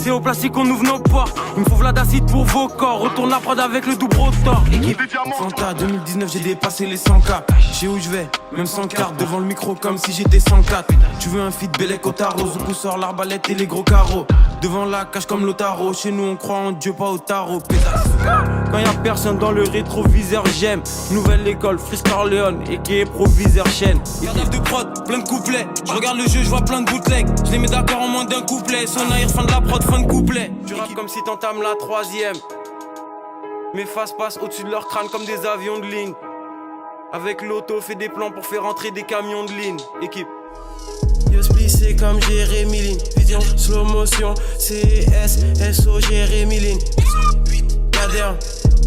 C'est au plastique qu'on ouvre nos portes. Il me faut Vlad acide pour vos corps. Retourne la prod avec le double rotor. Équipe Fanta 2019, j'ai dépassé les 100K. Je sais où je vais, même sans carte. Devant le micro comme si j'étais 104. Tu veux un feat Bellec au tarot. Zoukou sort l'arbalète et les gros carreaux. Devant la cage comme l'Otaro. Chez nous on croit en Dieu, pas au tarot. Pétasse. Quand y'a personne dans le rétroviseur, j'aime. Nouvelle école, Fris Corleone et qui est proviseur chaîne. Y'a de prod, plein de couplets. Je regarde le jeu, je vois plein de bootlegs. Je les mets d'accord en moins d'un couplet. Son air, fin de la prod, fin de couplet. Tu rappes comme si t'entames la troisième. Mes faces passent au-dessus de leur crâne comme des avions de ligne. Avec l'auto, fait des plans pour faire entrer des camions de ligne. Équipe. Yo splissé comme Jérémy Lin. Vision, slow motion, CS, SO, Jérémy Lin. Gadeur,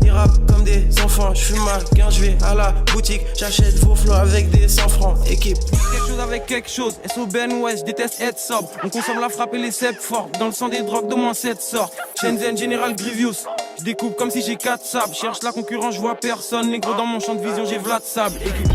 ils rappent comme des enfants. J'fume ma gueule, j'vais à la boutique. J'achète vos flots avec des 100 francs. Équipe. Quelque chose avec quelque chose. SO Ben West, déteste être sobre. On consomme la frappe et les cèpes forts. Dans le sang des drogues d'au moins 7 sortes. Shenzhen, General Grievous. J'découpe comme si j'ai 4 sables. Cherche la concurrence, j'vois personne. Négro dans mon champ de vision, j'ai Vlad Sable. Équipe.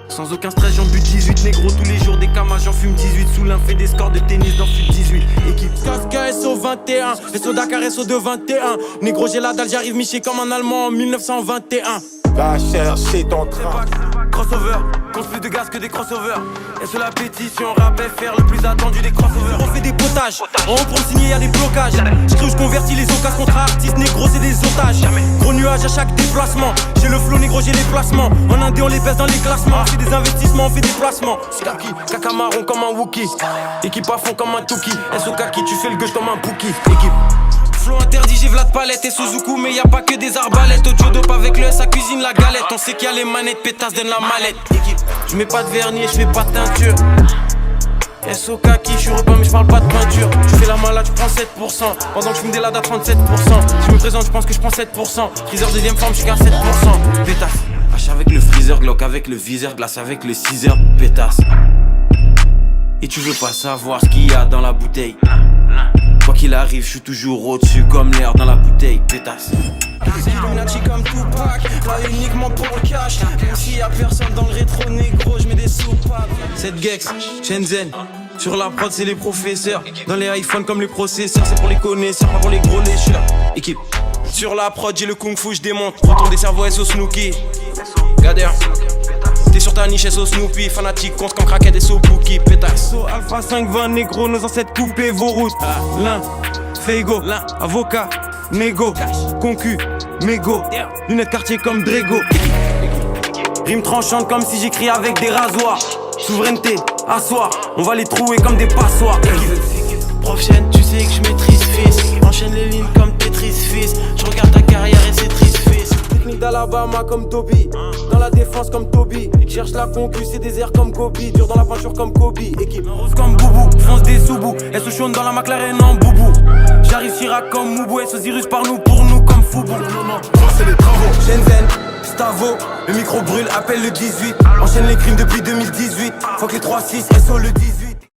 Sans aucun stress, j'en bute 18 négro tous les jours des camas, j'en fume 18. Soulin fait des scores de tennis dans FUT 18. Équipe Casca SO 21, SO Dakar SO 2 21. Négro j'ai la dalle, j'arrive miché comme un allemand en 1921. Va chercher ton train. Crossover, compte plus de gaz que des crossovers. Et sur la pétition, rap FR, le plus attendu des crossovers. On fait des potages, en haut pour me signer y'a des blocages. J'crève, j'convertis les occasions contre artistes, négro c'est des otages. Gros nuage à chaque déplacement. J'ai le flow négro, j'ai les placements. En indé on les baisse dans les classements. On fait des investissements, on fait des placements. Skaki, caca marron comme un Wookie. Équipe à fond comme un Tuki. SO Kaki, tu fais le gueule comme un Pookie. Équipe flow interdit, j'ai Vlad Palette et Suzuku. Mais y'a pas que des arbalètes. Au dope avec le sa cuisine la galette. On sait qu'il y a les manettes, pétasse donne la mallette. Équipe, je mets pas de vernis, je fais pas de teinture. SO Kaki, je suis repeint mais je parle pas de peinture. Tu fais la malade, je prends 7%. Pendant que je me délade à 37%. Si je me présente, je pense que je prends 7%. Freezer deuxième forme, je suis qu'à 7%. Pétasse, H avec le freezer, Glock avec le viseur, glace avec le 6h, pétasse. Et tu veux pas savoir ce qu'il y a dans la bouteille. Quoi qu'il arrive, je suis toujours au-dessus comme l'air dans la bouteille, pétasse. Illuminati comme Tupac, là uniquement pour le cash. Même s'il y a personne dans le rétro négro, je mets des soupapes. Cette Gex, Shenzhen, sur la prod c'est les professeurs. Dans les iPhones comme les processeurs, c'est pour les connaisseurs, pas pour les gros lécheurs. Équipe, sur la prod j'ai le kung fu, je démonte. Retour des cerveaux SO Snooki. Gadeur, t'es sur ta niche SO Snoopy. Fanatique, compte comme craquette SO Pookie, pétasse. SO Alpha 520 négro, nos ancêtres coupaient vos routes. L'un, Feigo, avocat, négo, concu, mégo, lunettes quartier comme Drego. Rime tranchante comme si j'écris avec des rasoirs. Souveraineté, asseoir, on va les trouer comme des passoires. Prochaine, tu sais que je maîtrise fils. Enchaîne les lignes comme Tetris fils. Je regarde ta carrière et c'est triste fils. Technique d'Alabama comme Toby. Dans la défense comme Toby. Cherche la concu, c'est des airs comme Kobe. Dur dans la peinture comme Kobe. Équipe rose comme Boubou, fonce des soubous. SO Shaun dans la McLaren en boubou. J'arrive Chirac comme Moubou. SO Zirus par nous pour nous comme Foubou. Ça c'est les travaux. Shenzhen, Stavo, le micro brûle, appelle le 18. Enchaîne les crimes depuis 2018. Faut que les 3-6, SO le 18.